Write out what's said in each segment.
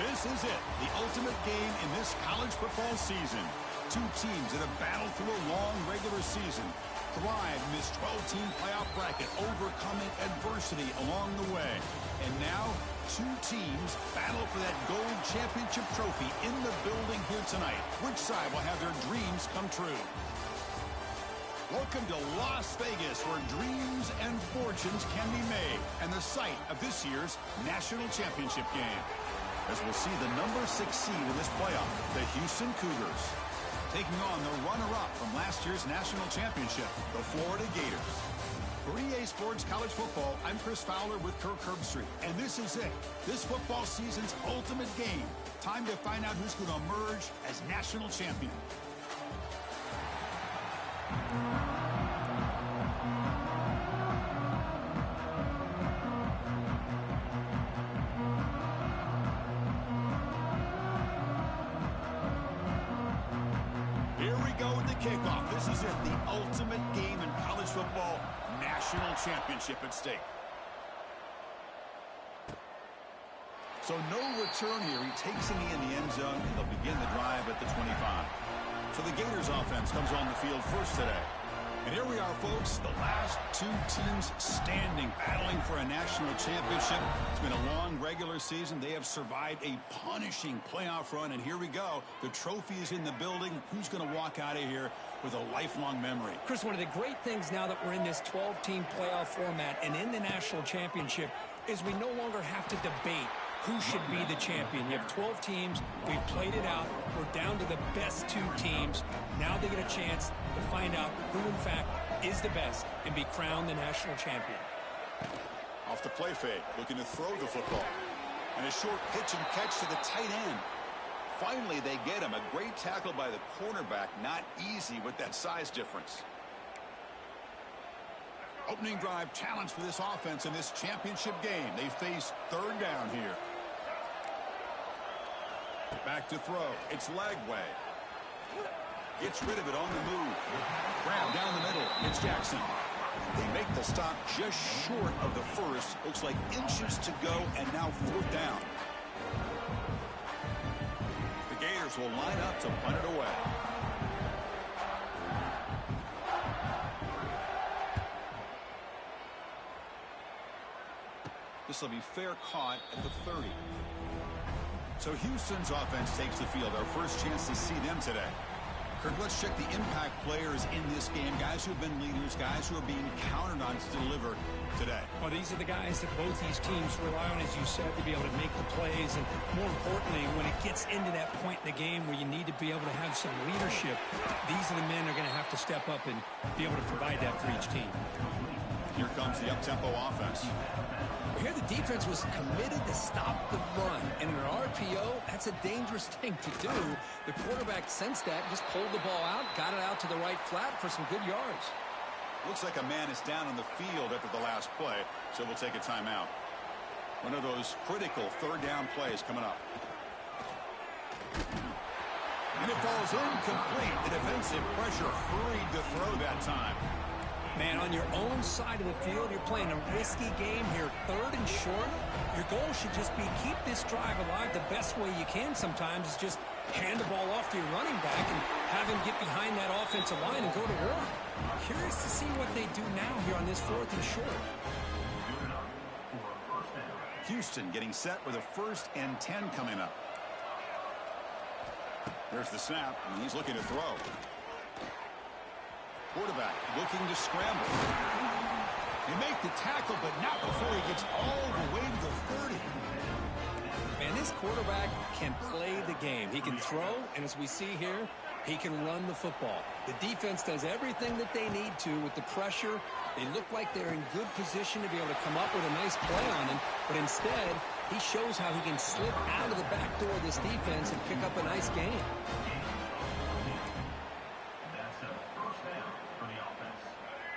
This is it, the ultimate game in this college football season. Two teams that have battled through a long regular season, thrived in this 12-team playoff bracket, overcoming adversity along the way. And now, two teams battle for that gold championship trophy in the building here tonight. Which side will have their dreams come true? Welcome to Las Vegas, where dreams and fortunes can be made, and the site of this year's national championship game. As we'll see the number 6 seed in this playoff, the Houston Cougars, taking on the runner-up from last year's national championship, the Florida Gators. For EA Sports College Football, I'm Chris Fowler with Kirk Herbstreit, and this is it, this football season's ultimate game. Time to find out who's going to emerge as national champion. Here we go with the kickoff. This is it, the ultimate game in college football, national championship at stake. So no return here. He takes a knee in the end zone, and they'll begin the drive at the 25. So the Gators offense comes on the field first today. And here we are, folks, the last two teams standing, battling for a national championship. It's been a long regular season. They have survived a punishing playoff run, and here we go. The trophy is in the building. Who's going to walk out of here with a lifelong memory? Chris, one of the great things now that we're in this 12-team playoff format and in the national championship is we no longer have to debate who should be the champion. You have 12 teams. We've played it out. We're down to the best 2 teams. Now they get a chance to find out who, in fact, is the best and be crowned the national champion. Off the play fake, looking to throw the football. And a short pitch and catch to the tight end. Finally, they get him. A great tackle by the cornerback. Not easy with that size difference. Opening drive challenge for this offense in this championship game. They face third down here. Back to throw. It's Lagway. Gets rid of it on the move. Grab down the middle. It's Jackson. They make the stop just short of the first. Looks like inches to go, and now fourth down. The Gators will line up to punt it away. This will be fair caught at the 30. So Houston's offense takes the field. Our first chance to see them today. Kirk, let's check the impact players in this game. Guys who have been leaders, guys who are being counted on to deliver today. Well, these are the guys that both these teams rely on, as you said, to be able to make the plays. And more importantly, when it gets into that point in the game where you need to be able to have some leadership, these are the men that are going to have to step up and be able to provide that for each team. Here comes the up-tempo offense. Here the defense was committed to stop the run. And in an RPO, that's a dangerous thing to do. The quarterback sensed that, just pulled the ball out, got it out to the right flat for some good yards. Looks like a man is down on the field after the last play, so we'll take a timeout. One of those critical third down plays coming up. And it falls incomplete. The defensive pressure hurried to throw that time. Man, on your own side of the field, you're playing a risky game here. Third and short, your goal should just be keep this drive alive the best way you can sometimes is just hand the ball off to your running back and have him get behind that offensive line and go to work. Curious to see what they do now here on this 4th and short. Houston getting set with a 1st and 10 coming up. There's the snap, and he's looking to throw. Quarterback looking to scramble. They make the tackle, but not before he gets all the way to the 30. Man, this quarterback can play the game. He can throw, and as we see here, he can run the football. The defense does everything that they need to with the pressure. They look like they're in good position to be able to come up with a nice play on him, but instead, he shows how he can slip out of the back door of this defense and pick up a nice gain.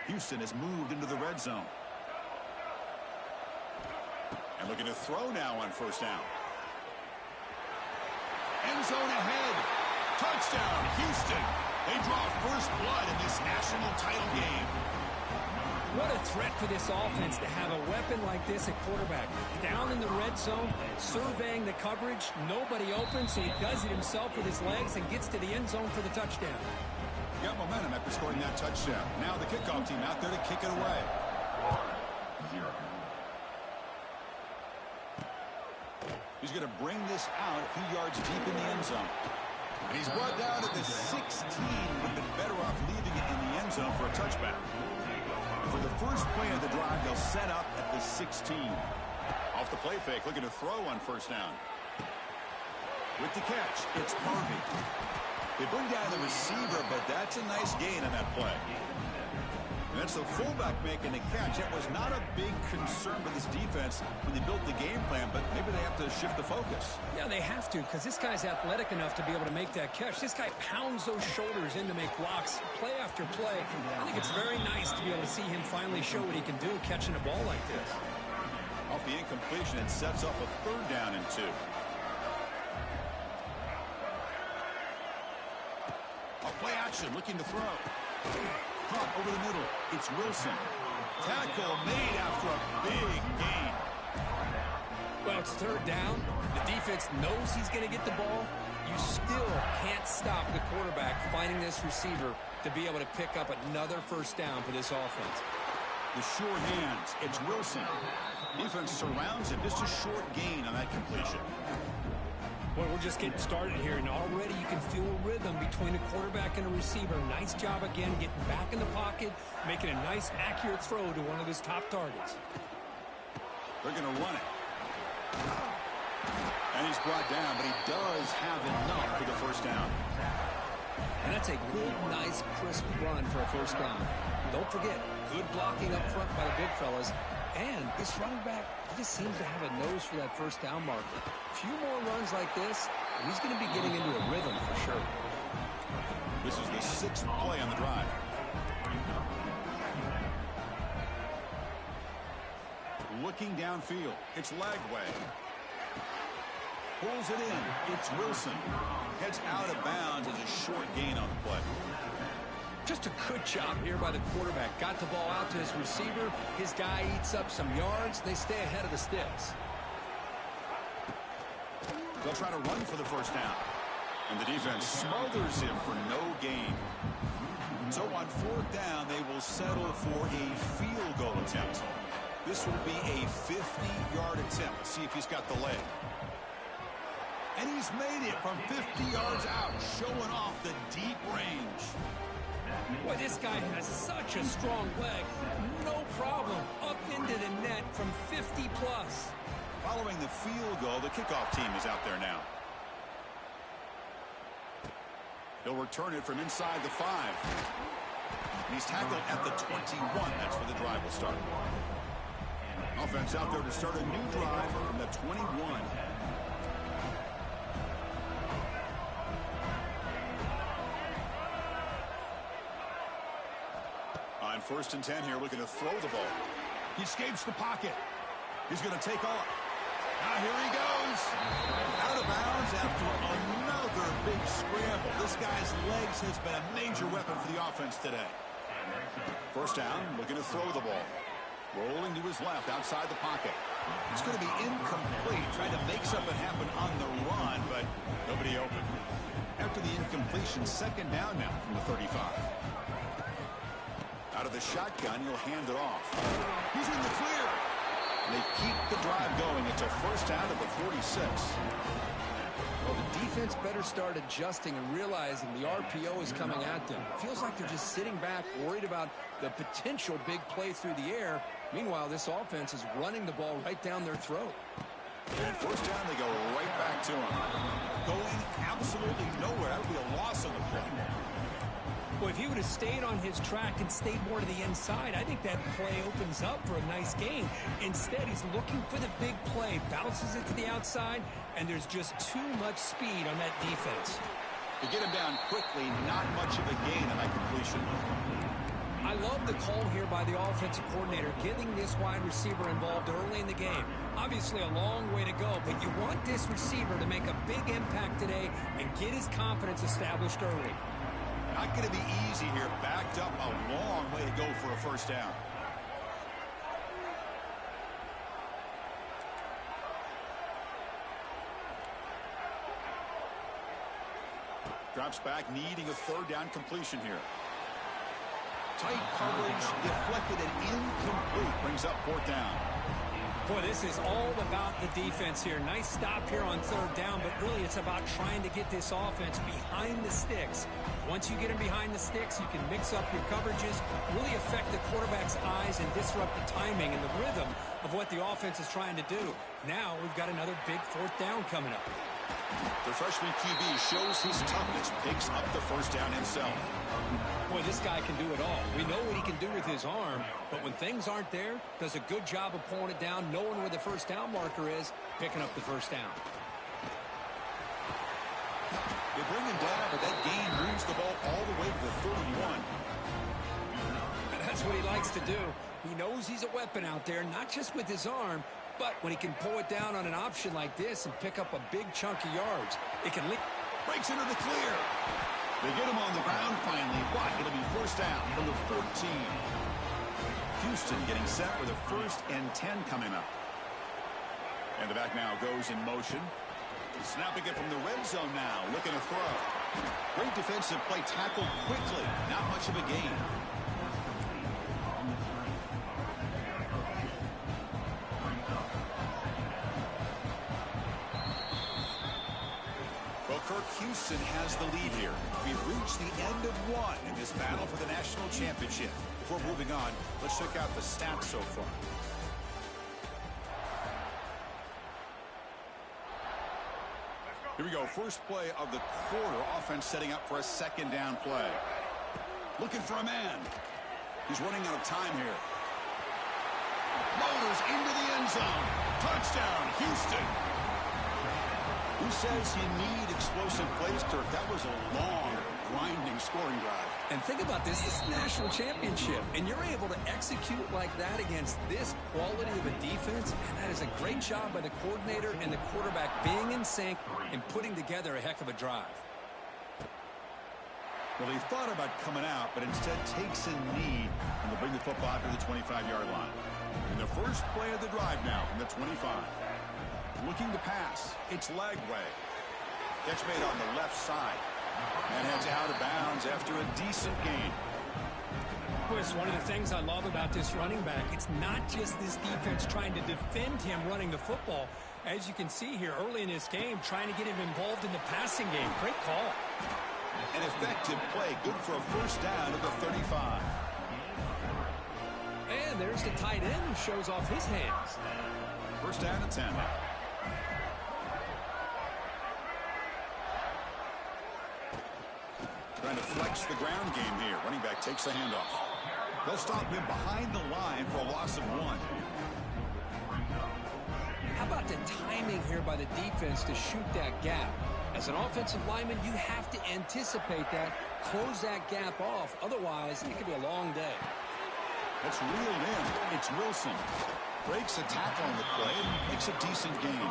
Houston has moved into the red zone. And looking to throw now on 1st down. End zone ahead. Touchdown, Houston. They draw first blood in this national title game. What a threat for this offense to have a weapon like this at quarterback. Down in the red red zone, surveying the coverage, nobody open, so he does it himself with his legs and gets to the end zone for the touchdown. Got momentum after scoring that touchdown. Now the kickoff team out there to kick it away. He's going to bring this out a few yards deep in the end zone. And he's brought down at the 16. Would have been better off leaving it in the end zone for a touchback. For the first play of the drive, they'll set up at the 16. Off the play fake, looking to throw on first down. With the catch, it's Harvey. They bring down the receiver, but that's a nice gain on that play. And that's the fullback making the catch. That was not a big concern for this defense when they built the game plan, but maybe they have to shift the focus. Yeah, they have to, because this guy's athletic enough to be able to make that catch. This guy pounds those shoulders in to make blocks play after play. I think it's very nice to be able to see him finally show what he can do catching a ball like this. Off the incompletion, it sets up a 3rd down and 2. A play action, looking to throw. Caught over the middle. It's Wilson. Tackle made after a big gain. Well, it's 3rd down. The defense knows he's going to get the ball. You still can't stop the quarterback finding this receiver to be able to pick up another first down for this offense. The short hands. It's Wilson. Defense surrounds him. Just a short gain on that completion. Well, we're just getting started here, and already you can feel a rhythm between a quarterback and a receiver. Nice job again getting back in the pocket, making a nice, accurate throw to one of his top targets. They're going to run it. And he's brought down, but he does have enough for the first down. And that's a good, nice, crisp run for a first down. Don't forget, good blocking up front by the big fellas. And this running back just seems to have a nose for that first down marker. A few more runs like this, and he's going to be getting into a rhythm for sure. This is the 6th play on the drive. Looking downfield. It's Lagway. Pulls it in. It's Wilson. Heads out of bounds as a short gain on the play. Just a good job here by the quarterback. Got the ball out to his receiver. His guy eats up some yards. They stay ahead of the sticks. They'll try to run for the first down. And the defense smothers him for no gain. So on 4th down, they will settle for a field goal attempt. This will be a 50-yard attempt. Let's see if he's got the leg. And he's made it from 50 yards out, showing off the deep range. Boy, this guy has such a strong leg. No problem. Up into the net from 50 plus. Following the field goal, the kickoff team is out there now. He'll return it from inside the 5. And he's tackled at the 21. That's where the drive will start. Offense out there to start a new drive from the 21. On 1st and 10 here, looking to throw the ball. He escapes the pocket. He's going to take off. Now here he goes. Out of bounds after another big scramble. This guy's legs has been a major weapon for the offense today. First down, looking to throw the ball. Rolling to his left, outside the pocket. It's going to be incomplete. Trying to make something happen on the run, but nobody open. After the incompletion, 2nd down now from the 35. Out of the shotgun, he'll hand it off. He's in the clear. And they keep the drive going. It's a first down at the 46. Well, the defense better start adjusting and realizing the RPO is coming at them. Feels like they're just sitting back, worried about the potential big play through the air. Meanwhile, this offense is running the ball right down their throat. And first down, they go right back to him. Going absolutely nowhere. That would be a loss on the play. Well, if he would have stayed on his track and stayed more to the inside, I think that play opens up for a nice gain. Instead, he's looking for the big play, bounces it to the outside, and there's just too much speed on that defense. To get him down quickly, not much of a gain on that completion. I love the call here by the offensive coordinator, getting this wide receiver involved early in the game. Obviously a long way to go, but you want this receiver to make a big impact today and get his confidence established early. Not going to be easy here. Backed up a long way to go for a first down. Drops back, needing a third down completion here. Tight coverage, deflected and incomplete. Brings up fourth down. Boy, this is all about the defense here. Nice stop here on third down, but really it's about trying to get this offense behind the sticks. Once you get them behind the sticks, you can mix up your coverages, really affect the quarterback's eyes and disrupt the timing and the rhythm of what the offense is trying to do. Now we've got another big fourth down coming up. The freshman QB shows his toughness, picks up the first down himself. Boy, this guy can do it all. We know what he can do with his arm, but when things aren't there, does a good job of pulling it down, knowing where the first down marker is, picking up the first down. They bring him down, but that gain moves the ball all the way to the 31. And that's what he likes to do. He knows he's a weapon out there, not just with his arm, but when he can pull it down on an option like this and pick up a big chunk of yards, it can lead. Breaks into the clear. They get him on the ground finally, but it'll be first down from the 14. Houston getting set with a 1st and 10 coming up. And the back now goes in motion. Snapping it from the red zone now, looking to throw. Great defensive play, tackled quickly. Not much of a gain. Well, Kirk, Houston has the lead here. We've reached the end of one in this battle for the national championship. Before moving on, let's check out the stats so far. Here we go. First play of the quarter. Offense setting up for a second down play. Looking for a man. He's running out of time here. Motors into the end zone. Touchdown, Houston. Who says you need explosive plays, Kirk? That was a long, grinding scoring drive. And think about this. This is the national championship, and you're able to execute like that against this quality of a defense, and that is a great job by the coordinator and the quarterback being in sync and putting together a heck of a drive. Well, he thought about coming out, but instead takes a knee and will bring the football to the 25-yard line. In the first play of the drive now from the 25. Looking to pass. It's Lagway. Catch made on the left side. And heads out of bounds after a decent gain. Boy, it's one of the things I love about this running back. It's not just this defense trying to defend him running the football. As you can see here early in this game, trying to get him involved in the passing game. Great call. An effective play. Good for a first down at the 35. And there's the tight end who shows off his hands. First down at 10. Trying to flex the ground game here. Running back takes the handoff. They'll stop him behind the line for a loss of 1. How about the timing here by the defense to shoot that gap? As an offensive lineman, you have to anticipate that, close that gap off. Otherwise, it could be a long day. That's reeled in. It's Wilson. Breaks a tackle on the play and makes a decent gain.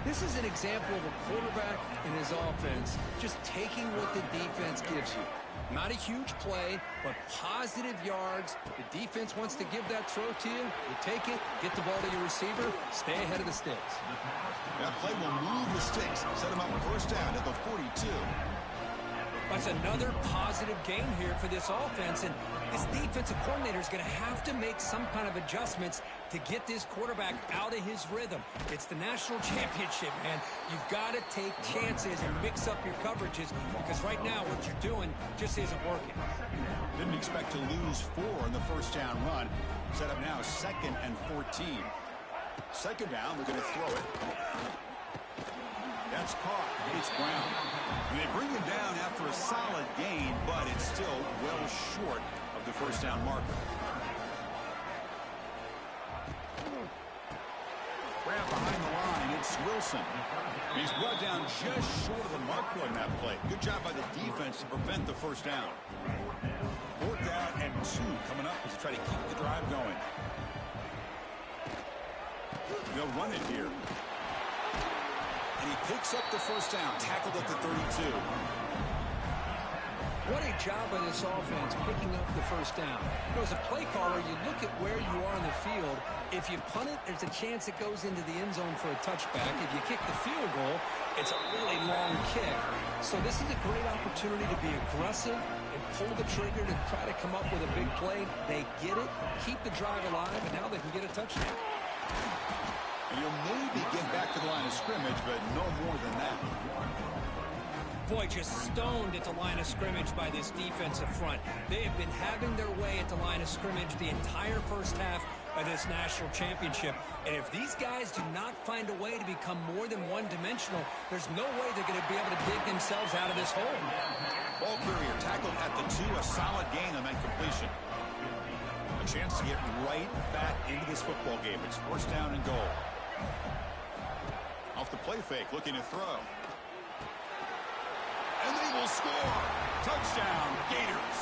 This is an example of a quarterback and his offense just taking what the defense gives you. Not a huge play, but positive yards. The defense wants to give that throw to you. You take it, get the ball to your receiver, stay ahead of the sticks. That play will move the sticks. Set him up first down at the 42. That's another positive gain here for this offense, and this defensive coordinator is going to have to make some kind of adjustments to get this quarterback out of his rhythm. It's the national championship, man. You've got to take chances and mix up your coverages, because right now what you're doing just isn't working. Didn't expect to lose 4 in the first down run. Set up now 2nd and 14. Second down, they're going to throw it. That's caught. It's Brown. And they bring him down after a solid gain, but it's still well short of the first down marker. Grab behind the line. It's Wilson. He's brought down just short of the marker on that play. Good job by the defense to prevent the first down. 4th down and 2 coming up as they try to keep the drive going. They'll run it here. And he picks up the first down, tackled at the 32. What a job by this offense picking up the first down. You know, as a play caller, you look at where you are on the field. If you punt it, there's a chance it goes into the end zone for a touchback. If you kick the field goal, it's a really long kick. So this is a great opportunity to be aggressive and pull the trigger to try to come up with a big play. They get it, keep the drive alive, and now they can get a touchdown. And you'll maybe get back to the line of scrimmage, but no more than that. Boy, just stoned at the line of scrimmage by this defensive front. They have been having their way at the line of scrimmage the entire first half of this national championship. And if these guys do not find a way to become more than one-dimensional, there's no way they're going to be able to dig themselves out of this hole. Ball carrier tackled at the 2, a solid gain on that completion. A chance to get right back into this football game. It's first down and goal. Off the play fake, looking to throw. And they will score. Touchdown, Gators.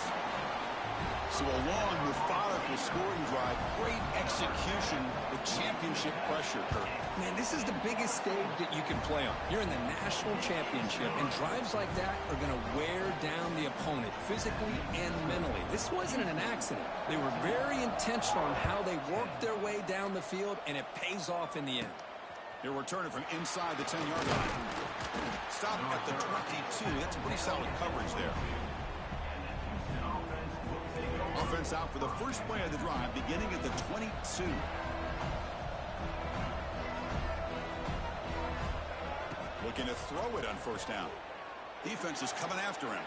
So a long, methodical scoring drive. Great execution with championship pressure, Kurt. Man, this is the biggest stage that you can play on. You're in the national championship, and drives like that are going to wear down the opponent physically and mentally. This wasn't an accident. They were very intentional on how they worked their way down the field, and it pays off in the end. He'll return it from inside the 10-yard line. Stop at the 22. That's pretty solid coverage there. Offense out for the first play of the drive, beginning at the 22. Looking to throw it on first down. Defense is coming after him.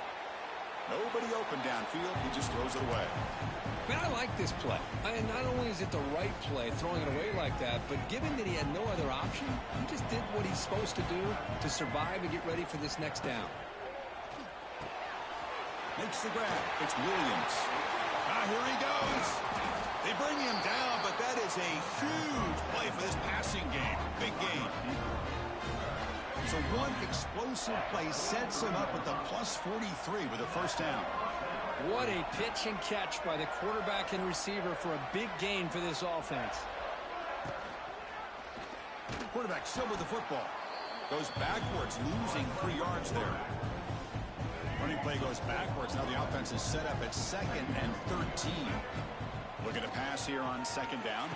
Nobody open downfield. He just throws it away. Man, I like this play. And not only is it the right play, throwing it away like that, but given that he had no other option, he just did what he's supposed to do to survive and get ready for this next down. Makes the grab. It's Williams. Here he goes. They bring him down, but that is a huge play for this passing game. Big gain. So one explosive play sets him up at the plus 43 with a first down. What a pitch and catch by the quarterback and receiver for a big gain for this offense. Quarterback still with the football. Goes backwards, losing 3 yards there. Running play goes backwards. Now the offense is set up at 2nd and 13. Looking to pass here on 2nd down.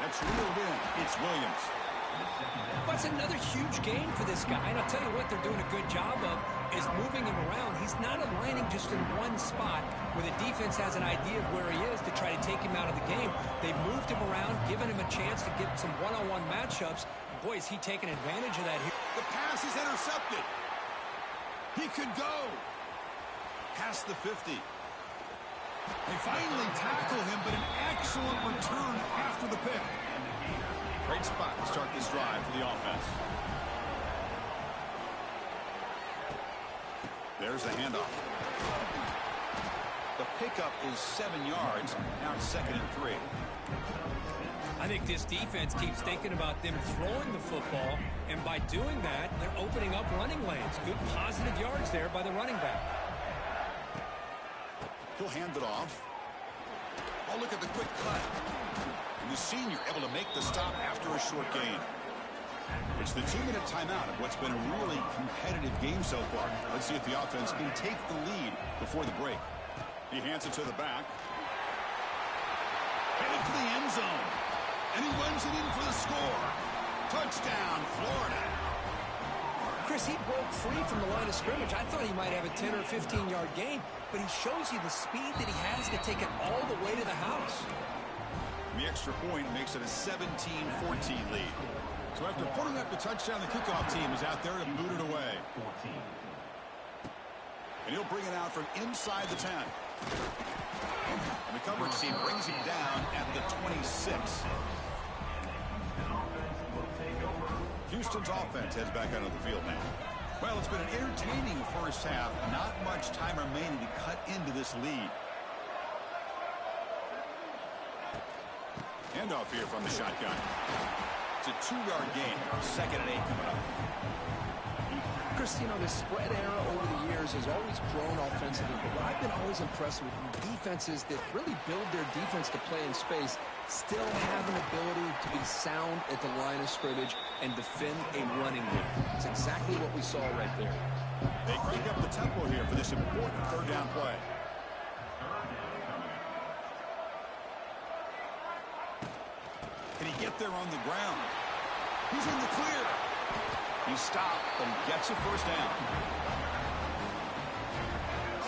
That's reeled in. It's Williams. That's another huge gain for this guy. And I'll tell you what they're doing a good job of is moving him around. He's not aligning just in one spot where the defense has an idea of where he is to try to take him out of the game. They've moved him around, given him a chance to get some one-on-one matchups. Boy, is he taking advantage of that here. The pass is intercepted. He could go past the 50. They finally tackle him, but an excellent return after the pick. Great spot to start this drive for the offense. There's the handoff. The pickup is 7 yards. Now it's 2nd and 3. I think this defense keeps thinking about them throwing the football, and by doing that, they're opening up running lanes. Good positive yards there by the running back. He'll hand it off. Oh, look at the quick cut. And the senior able to make the stop after a short gain. It's the 2-minute timeout of what's been a really competitive game so far. Let's see if the offense can take the lead before the break. He hands it to the back. Headed for the end zone. And he runs it in for the score. Touchdown, Florida. Chris, he broke free from the line of scrimmage. I thought he might have a 10 or 15-yard gain, but he shows you the speed that he has to take it all the way to the house. The extra point makes it a 17-14 lead. So after putting up the touchdown, the kickoff team is out there to boot it away. And he'll bring it out from inside the 10. And the coverage team brings him down at the 26. Houston's offense heads back out of the field now. Well, it's been an entertaining first half. Not much time remaining to cut into this lead. Handoff here from the shotgun. It's a 2-yard gain. 2nd and 8 coming up. Chris, you know, the spread era over the years has always grown offensively, but I've been always impressed with defenses that really build their defense to play in space. still have an ability to be sound at the line of scrimmage and defend a running game. It's exactly what we saw right there. They crank up the tempo here for this important third down play. Can he get there on the ground? He's in the clear. He stopped, but he gets a first down.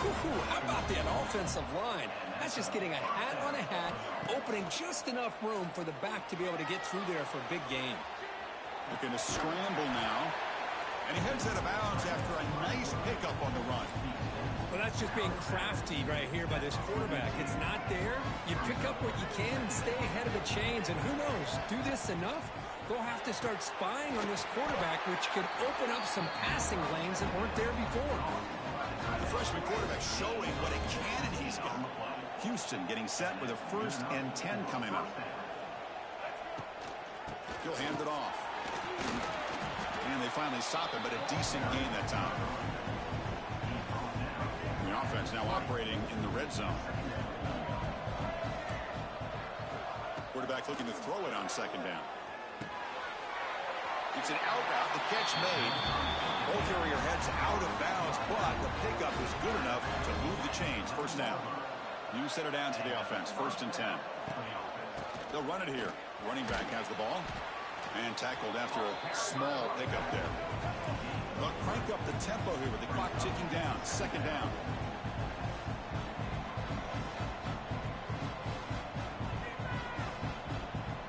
How about that offensive line? That's just getting a hat on a hat, opening just enough room for the back to be able to get through there for a big gain. Looking to scramble now. And he heads out of bounds after a nice pickup on the run. Well, that's just being crafty right here by this quarterback. It's not there. You pick up what you can and stay ahead of the chains. And who knows, do this enough, they'll have to start spying on this quarterback, which could open up some passing lanes that weren't there before. The freshman quarterback showing what a cannon he's got. Houston getting set with a 1st and 10 coming up. He'll hand it off. And they finally stop it, but a decent gain that time. The offense now operating in the red zone. Quarterback looking to throw it on 2nd down. It's an out route. The catch made. Ball carrier heads out of bounds, but the pickup is good enough to move the chains. 1st down. You set it down to the offense. 1st and 10. They'll run it here. Running back has the ball. And tackled after a small pickup there. They'll crank up the tempo here with the clock ticking down. 2nd down.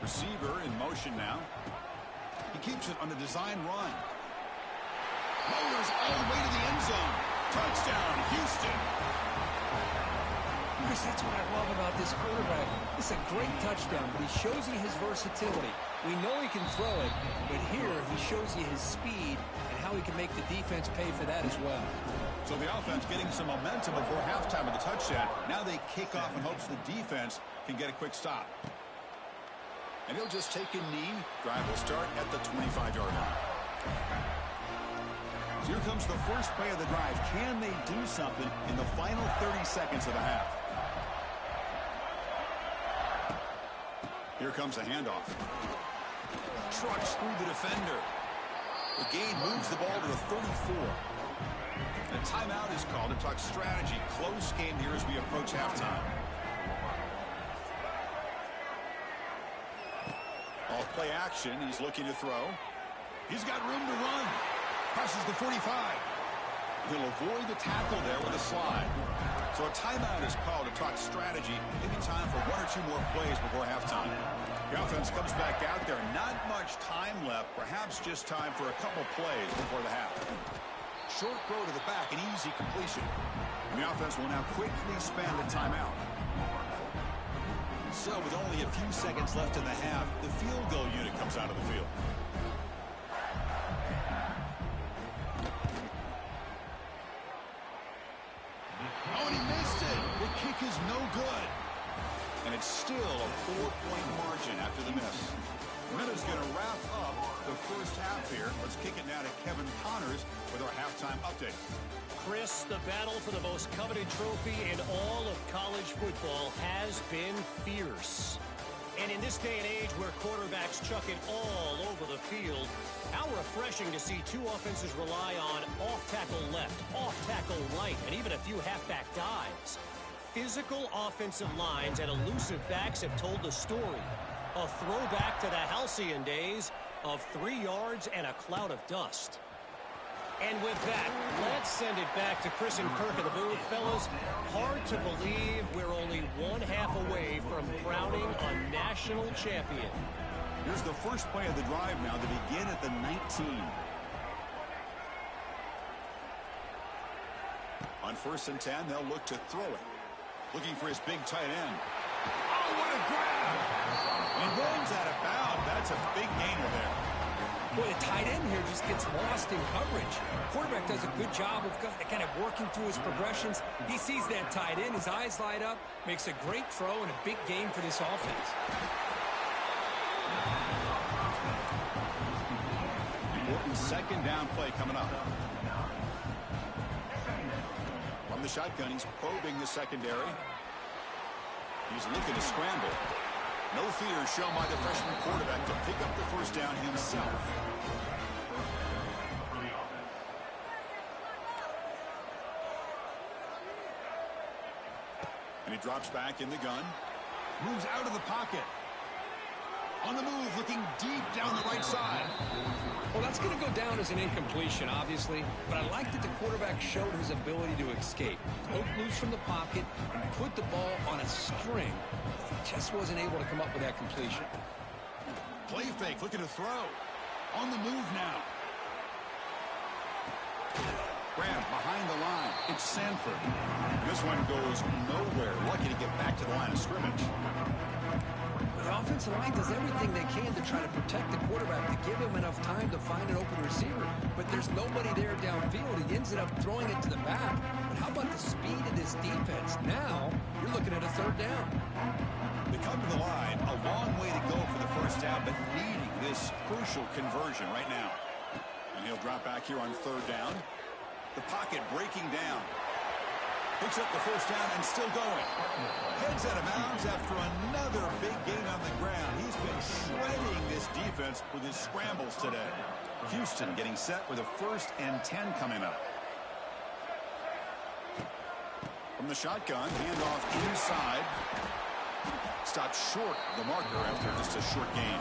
Receiver in motion now. He keeps it on the design run. Motors all the way to the end zone. Touchdown, Houston. Chris, that's what I love about this quarterback. It's a great touchdown, but he shows you his versatility. We know he can throw it, but here he shows you his speed and how he can make the defense pay for that as well. So the offense getting some momentum before halftime with the touchdown. Now they kick off in hopes the defense can get a quick stop. And he'll just take a knee. Drive will start at the 25-yard line. So here comes the first play of the drive. Can they do something in the final 30 seconds of the half? Here comes a handoff. Trucks through the defender. The gain moves the ball to the 34. And a timeout is called to talk strategy. Close game here as we approach halftime. Off play action. He's looking to throw. He's got room to run. Crosses the 45. He'll avoid the tackle there with a slide. So a timeout is called to talk strategy. Maybe time for 1 or 2 more plays before halftime. The offense comes back out there. Not much time left. Perhaps just time for a couple plays before the half. Short throw to the back, an easy completion. And the offense will now quickly spend the timeout. So with only a few seconds left in the half, the field goal unit comes out of the field. Oh, and he missed it. The kick is no good. And it's still a 4-point margin after the miss. Minuta's going to wrap up the first half here. Let's kick it now to Kevin Connors with our halftime update. Chris, the battle for the most coveted trophy in all of college football has been fierce. And in this day and age where quarterbacks chuck it all over the field, how refreshing to see two offenses rely on off-tackle left, off-tackle right, and even a few halfback dives. Physical offensive lines and elusive backs have told the story. A throwback to the halcyon days of 3 yards and a cloud of dust. And with that, let's send it back to Chris and Kirk in the booth. Fellas, hard to believe we're only 1/2 away from crowning a national champion. Here's the first play of the drive now to begin at the 19. On 1st and 10, they'll look to throw it. Looking for his big tight end. Oh, what a grab! And he runs out of bounds. That's a big gainer there. Boy, the tight end here just gets lost in coverage. Quarterback does a good job of kind of working through his progressions. He sees that tight end, his eyes light up, makes a great throw and a big gain for this offense. Important 2nd down play coming up. From the shotgun, he's probing the secondary. He's looking to scramble. No fear shown by the freshman quarterback to pick up the first down himself. And he drops back in the gun. Moves out of the pocket. On the move, looking deep down the right side. Well, that's going to go down as an incompletion, obviously, but I like that the quarterback showed his ability to escape. Broke loose from the pocket and put the ball on a string. He just wasn't able to come up with that completion. Play fake, looking to throw. On the move now. Grab behind the line. It's Sanford. This one goes nowhere. Lucky to get back to the line of scrimmage. The offensive line does everything they can to try to protect the quarterback, to give him enough time to find an open receiver. But there's nobody there downfield. He ends up throwing it to the back. But how about the speed of this defense? Now, you're looking at a third down. They come to the line. A long way to go for the first down, but needing this crucial conversion right now. And he'll drop back here on third down. The pocket breaking down. Picks up the first down and still going. Heads out of bounds after another big gain on the ground. He's been shredding this defense with his scrambles today. Houston getting set with a 1st and 10 coming up. From the shotgun, handoff inside. Stopped short of the marker after just a short gain.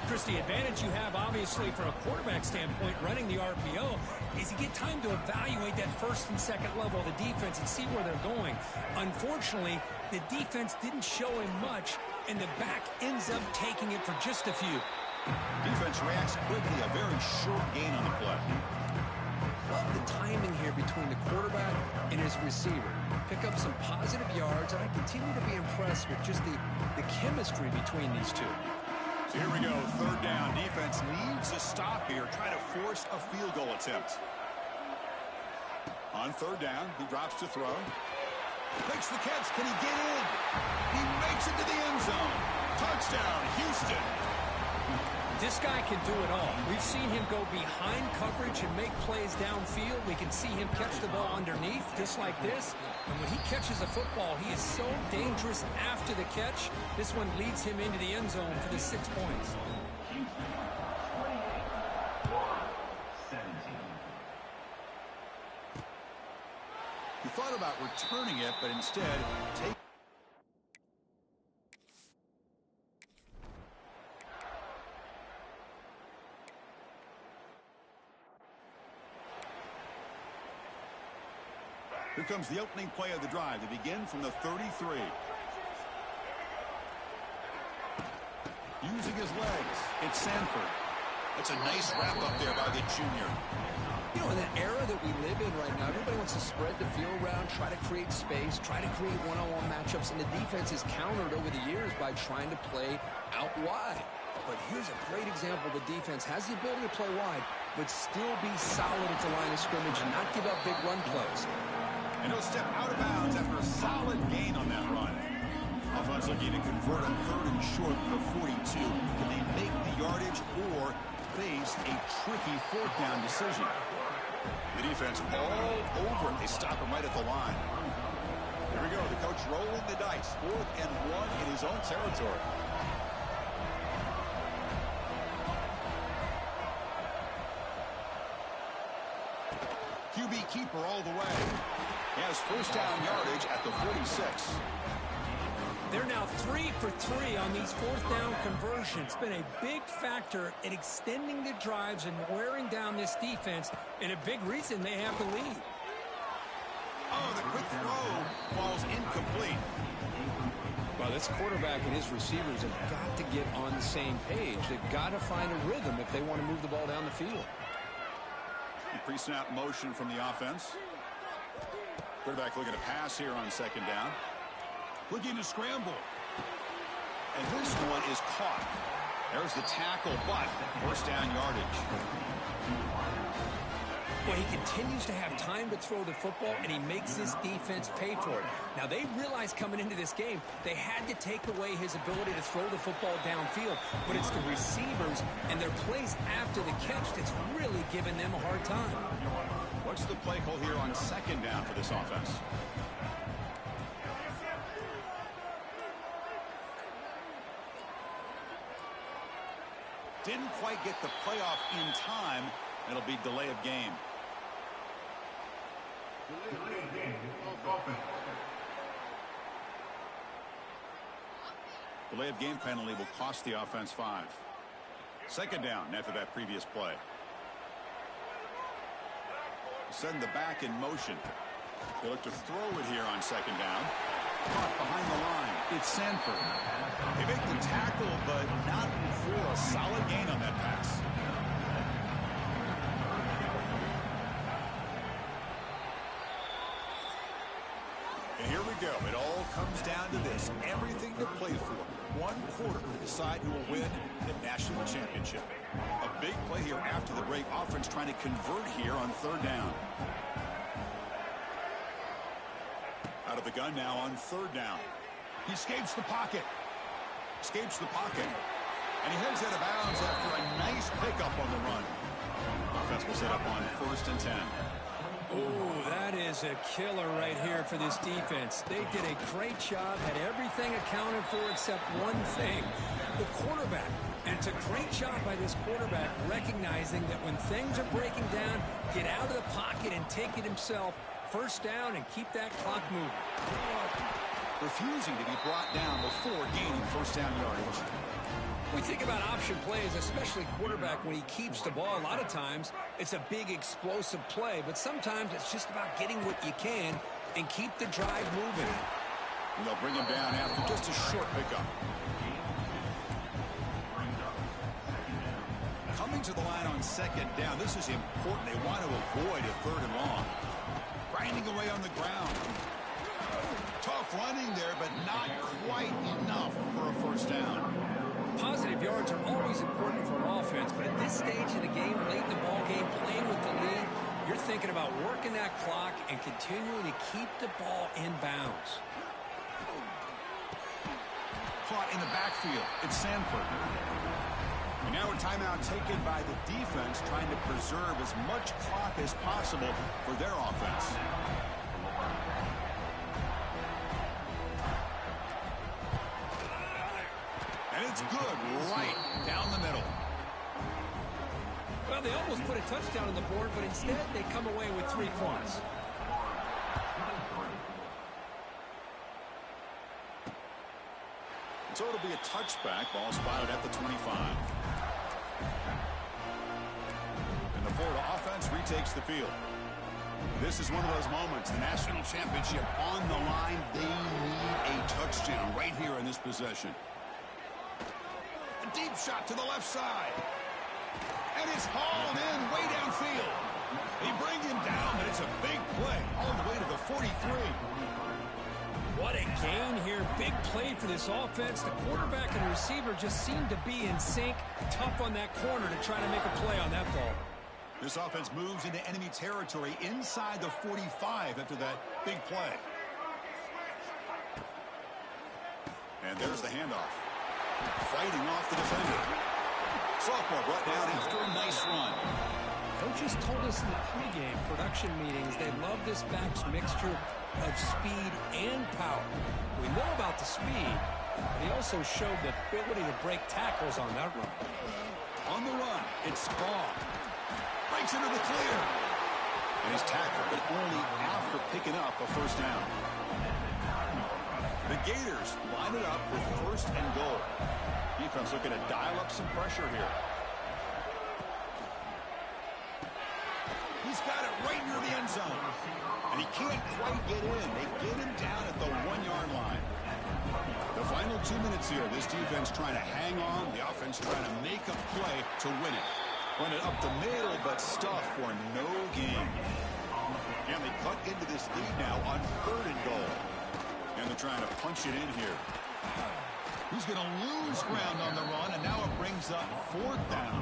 Chris, the advantage you have, obviously, from a quarterback standpoint, running the RPO, is you get time to evaluate that first and second level of the defense and see where they're going. Unfortunately, the defense didn't show him much, and the back ends up taking it for just a few. Defense reacts quickly, a very short gain on the play. Love the timing here between the quarterback and his receiver. Pick up some positive yards, and I continue to be impressed with just the chemistry between these two. So here we go, third down. Defense needs a stop here, try to force a field goal attempt. On third down, he drops to throw. Makes the catch. Can he get in? He makes it to the end zone. Touchdown, Houston. This guy can do it all. We've seen him go behind coverage and make plays downfield. We can see him catch the ball underneath, just like this. And when he catches a football, he is so dangerous after the catch. This one leads him into the end zone for the 6 points. He thought about returning it, but instead take. Here comes the opening play of the drive. They begin from the 33. Using his legs, it's Sanford. That's a nice wrap up there by the junior. You know, in the era that we live in right now, everybody wants to spread the field around, try to create space, try to create one-on-one matchups, and the defense is countered over the years by trying to play out wide. But here's a great example. The defense has the ability to play wide, but still be solid at the line of scrimmage and not give up big run plays. And he'll step out of bounds after a solid gain on that run. Offense looking to convert on third and short for 42. Can they make the yardage or face a tricky fourth down decision? The defense all over it. They stop him right at the line. Here we go. The coach rolling the dice. 4th and 1 in his own territory. QB keeper all the way. He has first down yardage at the 46. They're now 3 for 3 on these fourth down conversions. It's been a big factor in extending the drives and wearing down this defense, and a big reason they have the lead. Oh, the quick throw falls incomplete. Well, this quarterback and his receivers have got to get on the same page. They've got to find a rhythm if they want to move the ball down the field. Pre-snap motion from the offense. Quarterback looking to pass here on second down. Looking to scramble. And this one is caught. There's the tackle, but first down yardage. Well, he continues to have time to throw the football, and he makes his defense pay for it. Now, they realized coming into this game they had to take away his ability to throw the football downfield, but it's the receivers and their plays after the catch that's really giving them a hard time. What's the play call here on second down for this offense? Didn't quite get the playoff in time. It'll be delay of game. Delay of game penalty will cost the offense 5. Second down after that previous play. Send the back in motion. They look to throw it here on second down. Caught behind the line. It's Sanford. They make the tackle, but not for a solid gain on that pass. And here we go. It all comes down to this. Everything to play for. One quarter to decide who will win the national championship. A big play here after the break. Offense trying to convert here on third down. Out of the gun now on third down. He escapes the pocket. Escapes the pocket. And he heads out of bounds after a nice pickup on the run. Offense will set up on 1st and 10. Oh, that is a killer right here for this defense. They did a great job, had everything accounted for except one thing, the quarterback. And it's a great job by this quarterback recognizing that when things are breaking down, get out of the pocket and take it himself. First down and keep that clock moving. Refusing to be brought down before gaining first down yardage. We think about option plays, especially quarterback when he keeps the ball. A lot of times it's a big explosive play, but sometimes it's just about getting what you can and keep the drive moving. And they'll bring him down after just a short pickup. Coming to the line on second down. This is important. They want to avoid a third and long. Grinding away on the ground. Tough running there, but not quite enough for a first down. Positive yards are always important for an offense, but at this stage of the game, late in the ball game, playing with the lead, you're thinking about working that clock and continuing to keep the ball in bounds. Caught in the backfield. It's Sanford. And now a timeout taken by the defense, trying to preserve as much clock as possible for their offense. And it's good, right down the middle. Well, they almost put a touchdown on the board, but instead they come away with 3 points. So it'll be a touchback. Ball spotted at the 25. And the Florida offense retakes the field. This is one of those moments. The national championship on the line. They need a touchdown right here in this possession. A deep shot to the left side. And it's hauled in way downfield. They bring him down, but it's a big play all the way to the 43. What a gain here. Big play for this offense. The quarterback and receiver just seem to be in sync. Tough on that corner to try to make a play on that ball. This offense moves into enemy territory inside the 45 after that big play. And there's the handoff. Fighting off the defender. Sophomore brought down after a nice run. Coaches told us in the pregame production meetings they love this back's mixture of speed and power. We know about the speed, but he also showed the ability to break tackles on that run. On the run, it's Sprague. Breaks into the clear. And he's tackled, but only after picking up a first down. The Gators line it up with 1st and goal. Defense looking to dial up some pressure here. He's got it right near the end zone. And he can't quite get in. They get him down at the 1-yard line. The final 2 minutes here. This defense trying to hang on. The offense trying to make a play to win it. Run it up the middle, but stuff for no gain. And they cut into this lead now on 3rd and goal. And they're trying to punch it in here. He's going to lose ground on the run, and now it brings up 4th down.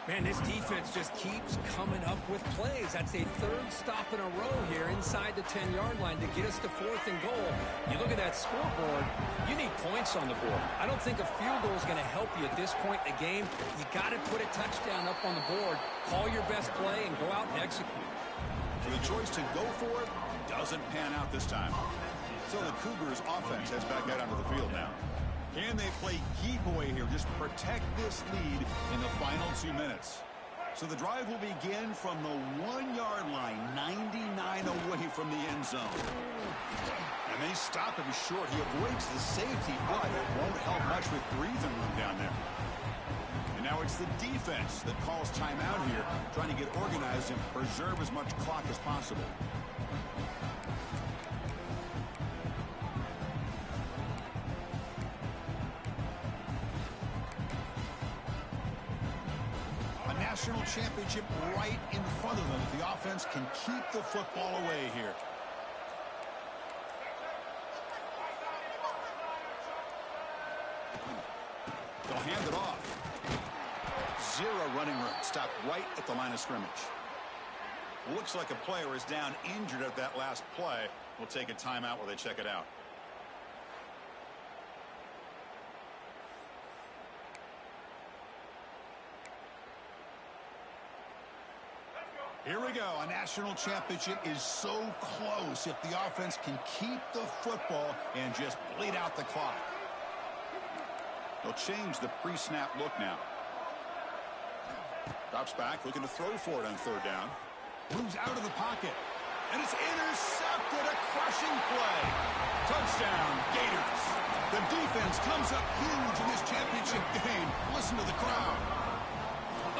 Man, this defense just keeps coming up with plays. That's a 3rd stop in a row here inside the 10-yard line to get us to 4th and goal. You look at that scoreboard, you need points on the board. I don't think a field goal is going to help you at this point in the game. You got to put a touchdown up on the board, call your best play, and go out and execute. So the choice to go for it doesn't pan out this time. So the Cougars offense heads back out onto the field now. Can they play keep away here? Just protect this lead in the final 2 minutes. So the drive will begin from the 1-yard line, 99 away from the end zone. And they stop him short. He avoids the safety, but it won't help much with breathing room down there. And now it's the defense that calls timeout here, trying to get organized and preserve as much clock as possible. National championship right in front of them if the offense can keep the football away here. They'll hand it off. Zero running room. Stopped right at the line of scrimmage. Looks like a player is down injured at that last play. We'll take a timeout while they check it out. Here we go. A national championship is so close if the offense can keep the football and just bleed out the clock. They'll change the pre-snap look now. Drops back, looking to throw for it on third down. Moves out of the pocket. And it's intercepted. A crushing play. Touchdown, Gators. The defense comes up huge in this championship game. Listen to the crowd.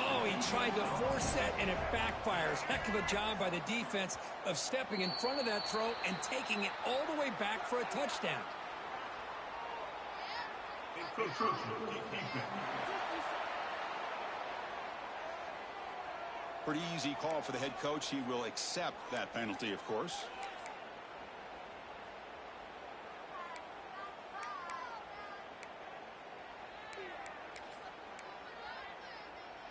Oh, he tried to force it, and it backfires. Heck of a job by the defense of stepping in front of that throw and taking it all the way back for a touchdown. Pretty easy call for the head coach. He will accept that penalty, of course.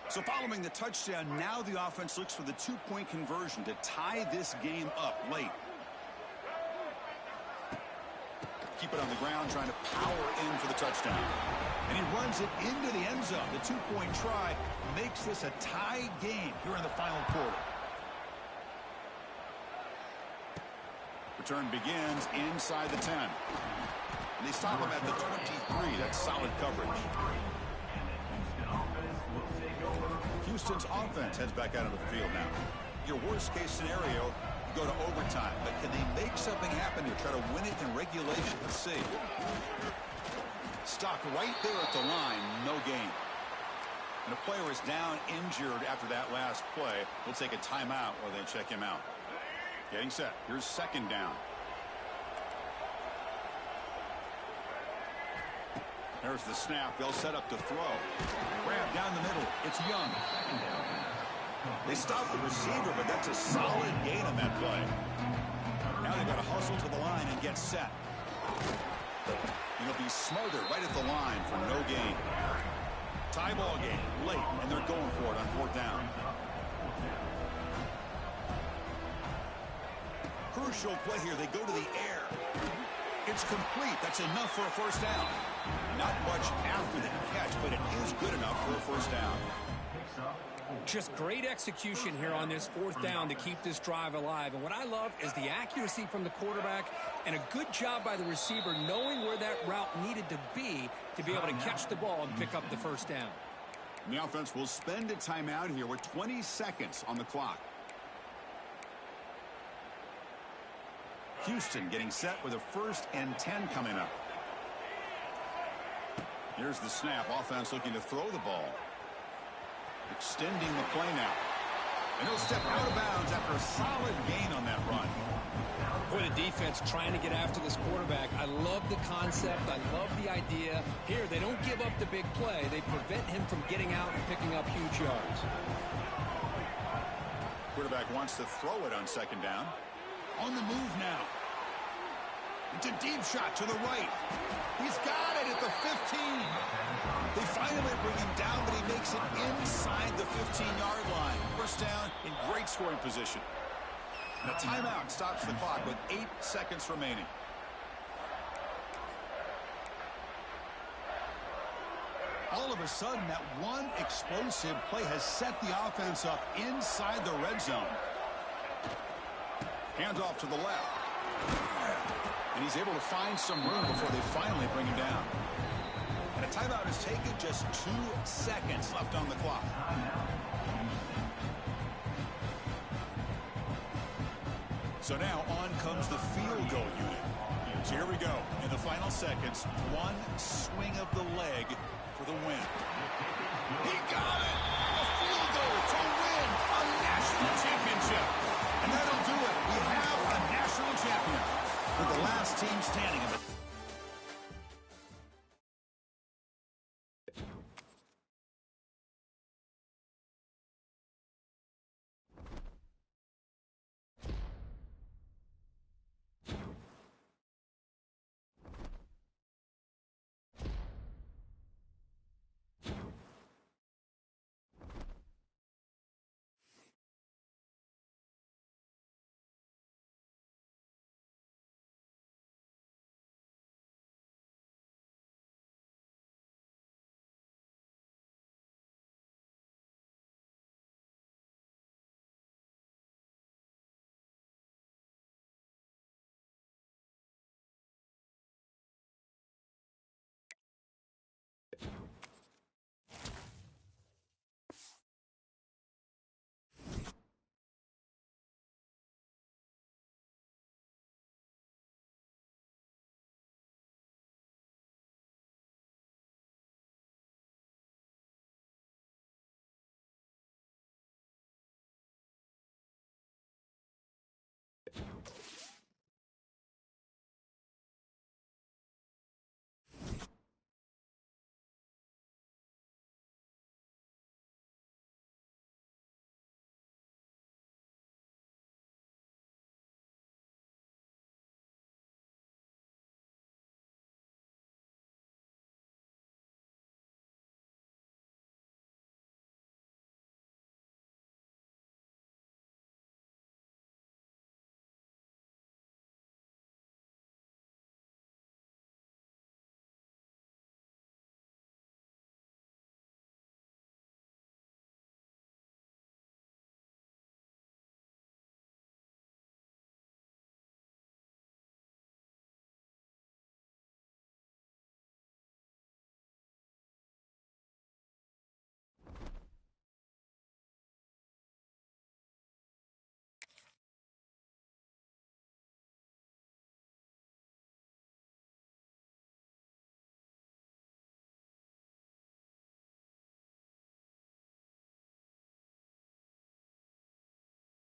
So following the touchdown, now the offense looks for the two-point conversion to tie this game up late. Keep it on the ground, trying to power in for the touchdown. And he runs it into the end zone. The two-point try makes this a tie game here in the final quarter. Return begins inside the 10. And they stop him at the 23. That's solid coverage. Houston's offense heads back out of the field now. Your worst-case scenario, you go to overtime. But can they make something happen here? Try to win it in regulation. Let's see. Stopped right there at the line. No gain. And a player is down injured after that last play. We'll take a timeout while they check him out. Getting set. Here's second down. There's the snap. They'll set up to throw. Grab down the middle. It's Young. They stop the receiver, but that's a solid gain on that play. Now they've got to hustle to the line and get set. He'll be smothered right at the line for no gain. Tie ball game late, and they're going for it on fourth down. Crucial play here. They go to the air. It's complete. That's enough for a first down. Not much after the catch, but it is good enough for a first down. Just great execution here on this fourth down to keep this drive alive. And what I love is the accuracy from the quarterback and a good job by the receiver knowing where that route needed to be able to catch the ball and pick up the first down. And the offense will spend a timeout here with 20 seconds on the clock. Houston getting set with a 1st and 10 coming up. Here's the snap. Offense looking to throw the ball. Extending the play now. And he'll step out of bounds after a solid gain on that run. Boy, the defense trying to get after this quarterback. I love the concept. I love the idea. Here, they don't give up the big play. They prevent him from getting out and picking up huge yards. Quarterback wants to throw it on second down. On the move now. It's a deep shot to the right. He's got it at the 15. They finally bring him down, but he makes it inside the 15-yard line. First down in great scoring position. And a timeout stops the clock with 8 seconds remaining. All of a sudden, that one explosive play has set the offense up inside the red zone. Hands off to the left. And he's able to find some room before they finally bring him down. Timeout is taken, just 2 seconds left on the clock. So now on comes the field goal unit. So here we go. In the final seconds, one swing of the leg for the win. He got it!